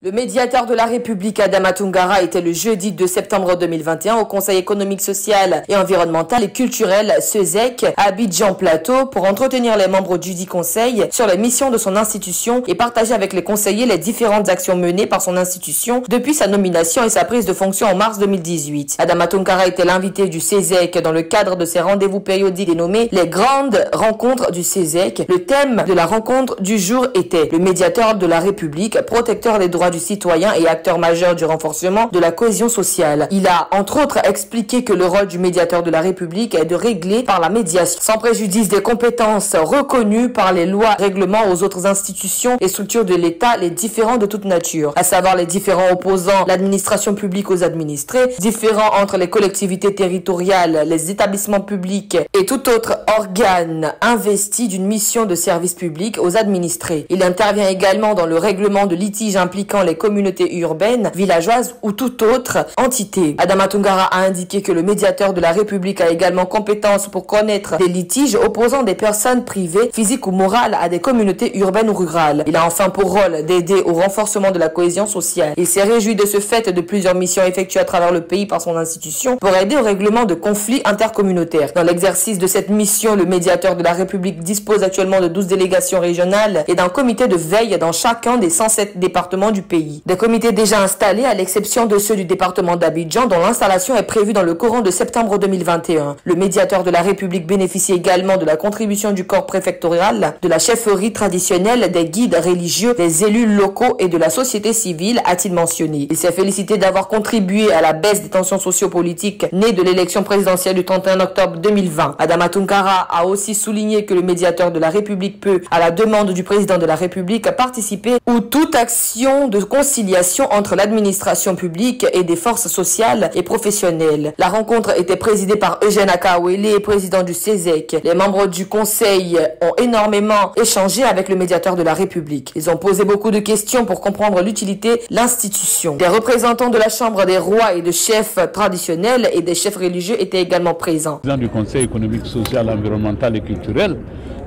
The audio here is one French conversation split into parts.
Le médiateur de la République, Adama Toungara, était le jeudi 2 septembre 2021 au Conseil économique, social et environnemental et culturel CESEC à Abidjan Plateau pour entretenir les membres du dit conseil sur les missions de son institution et partager avec les conseillers les différentes actions menées par son institution depuis sa nomination et sa prise de fonction en mars 2018. Adama Toungara était l'invité du CESEC dans le cadre de ses rendez-vous périodiques dénommés les grandes rencontres du CESEC. Le thème de la rencontre du jour était le médiateur de la République, protecteur des droits du citoyen et acteur majeur du renforcement de la cohésion sociale. Il a, entre autres, expliqué que le rôle du médiateur de la République est de régler par la médiation, sans préjudice des compétences reconnues par les lois, règlements aux autres institutions et structures de l'État, les différends de toute nature, à savoir les différends opposant l'administration publique aux administrés, différends entre les collectivités territoriales, les établissements publics et tout autre organe investi d'une mission de service public aux administrés. Il intervient également dans le règlement de litiges impliquant les communautés urbaines, villageoises ou toute autre entité. Adama Toungara a indiqué que le médiateur de la République a également compétence pour connaître des litiges opposant des personnes privées, physiques ou morales à des communautés urbaines ou rurales. Il a enfin pour rôle d'aider au renforcement de la cohésion sociale. Il s'est réjoui de ce fait de plusieurs missions effectuées à travers le pays par son institution pour aider au règlement de conflits intercommunautaires. Dans l'exercice de cette mission, le médiateur de la République dispose actuellement de 12 délégations régionales et d'un comité de veille dans chacun des 107 départements du pays. Des comités déjà installés à l'exception de ceux du département d'Abidjan dont l'installation est prévue dans le courant de septembre 2021. Le médiateur de la République bénéficie également de la contribution du corps préfectoral, de la chefferie traditionnelle, des guides religieux, des élus locaux et de la société civile, a-t-il mentionné. Il s'est félicité d'avoir contribué à la baisse des tensions sociopolitiques nées de l'élection présidentielle du 31 octobre 2020. Adama Toungara a aussi souligné que le médiateur de la République peut, à la demande du président de la République, participer ou toute action de conciliation entre l'administration publique et des forces sociales et professionnelles. La rencontre était présidée par Eugène Akawele, président du CESEC. Les membres du conseil ont énormément échangé avec le médiateur de la République. Ils ont posé beaucoup de questions pour comprendre l'utilité de l'institution. Des représentants de la Chambre des rois et de chefs traditionnels et des chefs religieux étaient également présents. Le président du Conseil économique, social, environnemental et culturel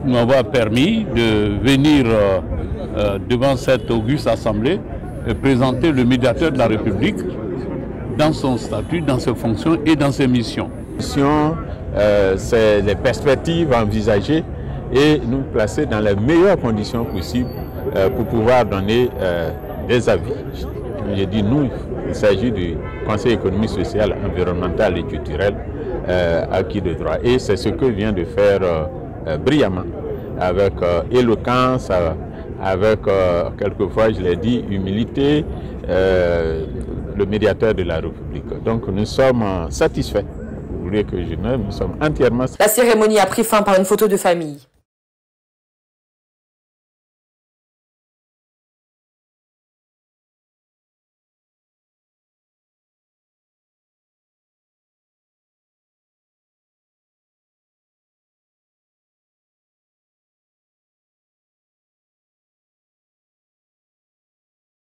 nous a permis de venir devant cette auguste assemblée présenter le médiateur de la République dans son statut, dans ses fonctions et dans ses missions. C'est les perspectives envisagées et nous placer dans les meilleures conditions possibles pour pouvoir donner des avis. J'ai dit nous, il s'agit du Conseil économique, social, environnemental et culturel acquis de droit. Et c'est ce que vient de faire brillamment, avec éloquence, avec, quelquefois, je l'ai dit, humilité, le médiateur de la République. Donc nous sommes satisfaits. Vous voulez que je nomme, nous sommes entièrement satisfaits. La cérémonie a pris fin par une photo de famille.